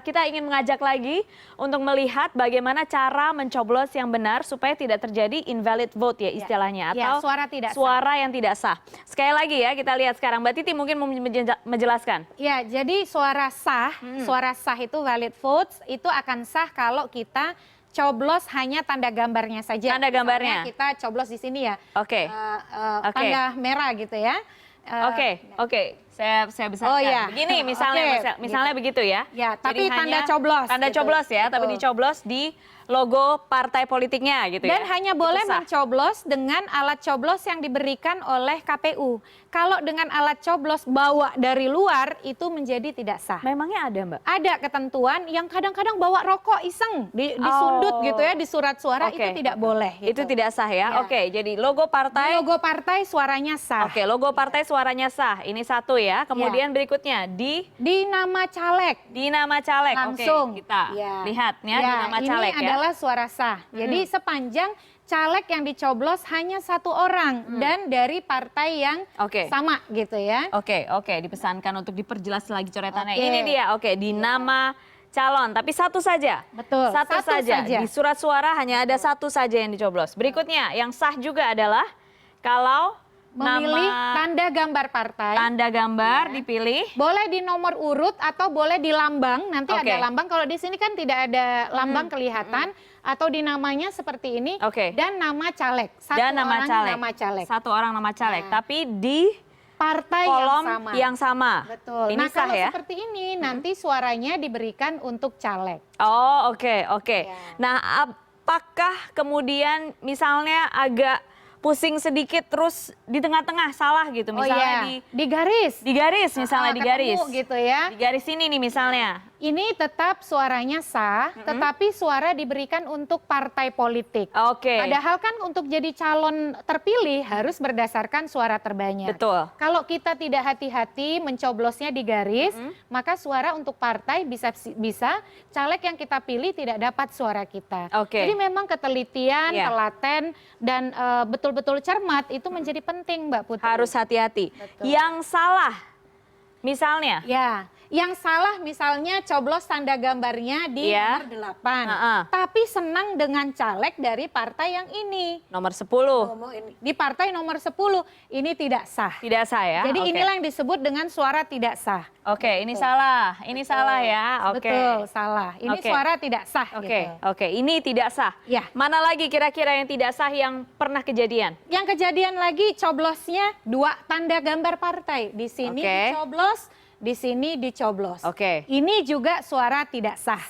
kita ingin mengajak lagi untuk melihat bagaimana cara mencoblos yang benar supaya tidak terjadi invalid vote ya istilahnya, atau suara yang tidak sah. Sekali lagi ya, kita lihat sekarang. Mbak Titi mungkin mau menjelaskan. Ya, jadi suara sah itu valid votes itu akan sah kalau kita coblos hanya tanda gambarnya saja. Tanda gambarnya. Misalnya kita coblos di sini ya. Oke. Tanda merah gitu ya. Oke. Saya besarkan. Oh, iya. Begini misalnya gitu. Begitu ya. Ya, tapi jadi tanda coblos. Tanda gitu. coblos ya, tapi dicoblos di logo partai politiknya gitu ya. Dan hanya boleh mencoblos dengan alat coblos yang diberikan oleh KPU. Kalau dengan alat coblos bawa dari luar itu menjadi tidak sah. Memangnya ada, Mbak? Ada ketentuan yang kadang-kadang bawa rokok iseng disundut gitu ya di surat suara, itu tidak boleh. Gitu. Itu tidak sah ya. Oke, jadi logo partai. Logo partai suaranya sah. Oke, logo partai suaranya sah. Ini satu ya. Kemudian berikutnya di nama caleg. Di nama caleg. Langsung. Oke, kita lihat ya di nama caleg ya. Ini adalah suara sah. Jadi sepanjang caleg yang dicoblos hanya satu orang dan dari partai yang sama gitu ya. Oke, dipesankan untuk diperjelas lagi coretannya. Ini dia, di nama calon, tapi satu saja. Betul. Satu saja. Di surat suara hanya ada satu saja yang dicoblos. Berikutnya, yang sah juga adalah kalau memilih tanda gambar partai. Tanda gambar dipilih. Boleh di nomor urut atau boleh di lambang. Nanti ada lambang. Kalau di sini kan tidak ada lambang kelihatan. Atau di namanya seperti ini. Dan nama caleg. Nama caleg. Satu orang nama caleg. Tapi di partai kolom yang sama. Betul. Ini sah kalau ya? seperti ini nanti suaranya diberikan untuk caleg. Oh, oke. Nah, apakah kemudian misalnya agak pusing sedikit terus di tengah-tengah salah gitu misalnya di garis misalnya di garis gitu ya, di garis ini nih misalnya ini tetap suaranya sah tetapi suara diberikan untuk partai politik. Padahal kan untuk jadi calon terpilih harus berdasarkan suara terbanyak. Betul. Kalau kita tidak hati-hati mencoblosnya di garis maka suara untuk partai bisa caleg yang kita pilih tidak dapat suara kita. Jadi memang ketelitian, telaten dan betul-betul cermat itu menjadi penting, Mbak Putri. Harus hati-hati. Yang salah, misalnya? Ya, yang salah misalnya coblos tanda gambarnya di nomor 8. Tapi senang dengan caleg dari partai yang ini. Nomor 10. Di partai nomor 10, ini tidak sah. Tidak sah ya? Jadi inilah yang disebut dengan suara tidak sah. Ini salah. Ini salah ya? Betul, salah. Ini suara tidak sah. Ini tidak sah. Mana lagi kira-kira yang tidak sah yang pernah kejadian? Yang kejadian lagi coblosnya 2 tanda gambar partai. Di sini dicoblos, di sini dicoblos. Ini juga suara tidak sah.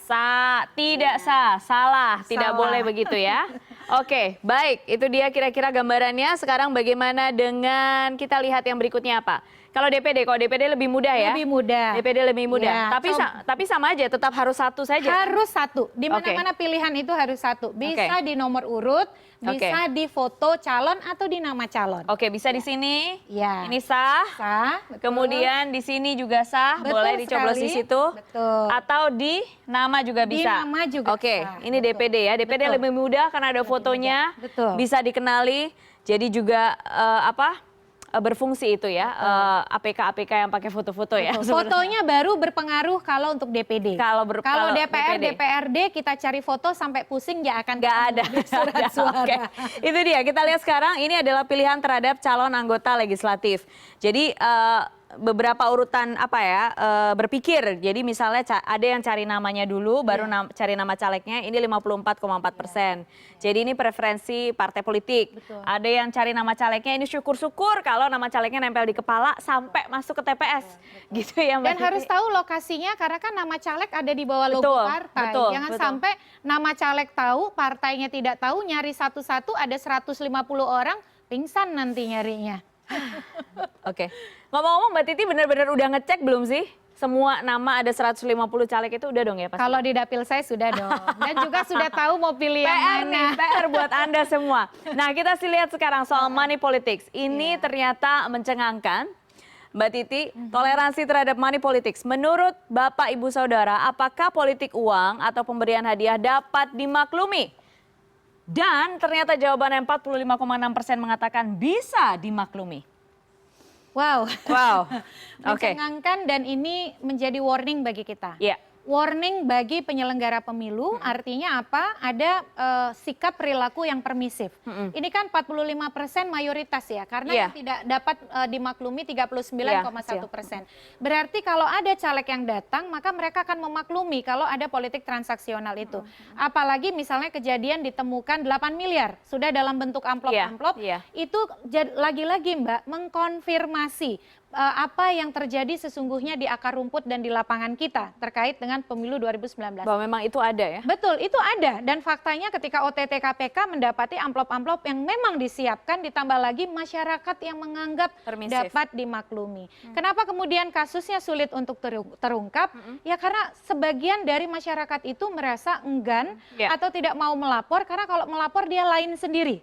Tidak sah, salah. Tidak boleh begitu ya. Baik. Itu dia kira-kira gambarannya. Sekarang bagaimana dengan kita lihat yang berikutnya apa? Kalau DPD lebih mudah ya? Lebih mudah. DPD lebih mudah. Tapi sama aja, tetap harus satu saja. Harus satu. Di mana-mana pilihan itu harus satu. Bisa di nomor urut, bisa di foto calon atau di nama calon. Bisa di sini. Ini sah. Betul. Kemudian di sini juga sah. Boleh dicoblos di situ. Betul. Atau di nama juga bisa. Di nama juga sah. Ini DPD ya. DPD lebih mudah karena ada fotonya. Betul. Bisa dikenali. Jadi juga berfungsi itu ya, APK yang pakai foto-foto ya. Fotonya baru berpengaruh kalau untuk DPD. Kalau DPR, DPRD kita cari foto sampai pusing nggak ada surat suara. Itu dia, kita lihat sekarang ini adalah pilihan terhadap calon anggota legislatif. Jadi beberapa urutan berpikir. Jadi misalnya ada yang cari namanya dulu, baru cari nama calegnya. Ini 54,4%. Jadi ini preferensi partai politik. Ada yang cari nama calegnya. Ini syukur-syukur kalau nama calegnya nempel di kepala sampai masuk ke TPS. Gitu ya, Mbak. Dan harus tahu lokasinya karena kan nama caleg ada di bawah logo partai. Jangan sampai nama caleg tahu, partainya tidak tahu, nyari satu-satu ada 150 orang, pingsan nanti nyarinya. Ngomong-ngomong Mbak Titi benar-benar udah ngecek belum sih? Semua nama ada 150 caleg itu udah dong ya pasti? Kalau di dapil saya sudah dong. Dan juga sudah tahu mau pilih yang mana. PR buat Anda semua. Nah kita sih lihat sekarang soal money politics. Ini ternyata mencengangkan. Mbak Titi, toleransi terhadap money politics. Menurut Bapak Ibu Saudara, apakah politik uang atau pemberian hadiah dapat dimaklumi? Dan ternyata jawabannya 45,6% mengatakan bisa dimaklumi. Wow. Mencengangkan dan ini menjadi warning bagi kita. warning bagi penyelenggara pemilu, artinya apa? Ada sikap perilaku yang permisif. Ini kan 45% mayoritas ya, karena yang tidak dapat dimaklumi 39,1%. Berarti kalau ada caleg yang datang, maka mereka akan memaklumi kalau ada politik transaksional itu. Apalagi misalnya kejadian ditemukan 8 miliar, sudah dalam bentuk amplop-amplop, itu lagi-lagi Mbak mengkonfirmasi apa yang terjadi sesungguhnya di akar rumput dan di lapangan kita terkait dengan pemilu 2019. Bahwa memang itu ada ya? Betul, itu ada. Dan faktanya ketika OTT KPK mendapati amplop-amplop yang memang disiapkan, ditambah lagi masyarakat yang menganggap permisif, dapat dimaklumi. Kenapa kemudian kasusnya sulit untuk terungkap? Ya karena sebagian dari masyarakat itu merasa enggan atau tidak mau melapor, karena kalau melapor dia lain sendiri.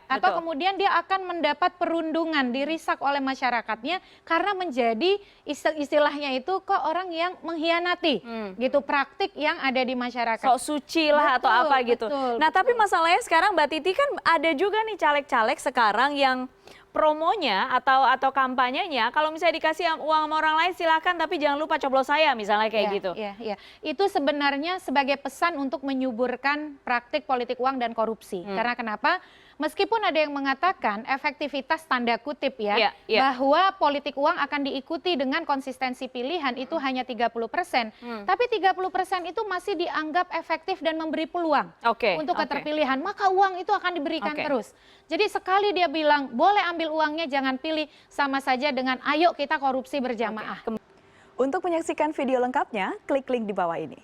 Atau kemudian dia akan mendapat perundungan, dirisak oleh masyarakatnya, karena menjadi istilahnya itu kok orang yang mengkhianati gitu praktik yang ada di masyarakat. Sok suci lah atau apa gitu. Nah tapi masalahnya sekarang Mbak Titi kan ada juga nih caleg-caleg sekarang yang promonya atau kampanyenya kalau misalnya dikasih uang sama orang lain silakan tapi jangan lupa coblos saya misalnya kayak gitu. Iya. Itu sebenarnya sebagai pesan untuk menyuburkan praktik politik uang dan korupsi. Karena kenapa? Meskipun ada yang mengatakan efektivitas tanda kutip bahwa politik uang akan diikuti dengan konsistensi pilihan itu hanya 30%. Tapi 30% itu masih dianggap efektif dan memberi peluang untuk keterpilihan. Maka uang itu akan diberikan terus. Jadi sekali dia bilang boleh ambil uangnya jangan pilih, sama saja dengan ayo kita korupsi berjamaah. Untuk menyaksikan video lengkapnya, klik link di bawah ini.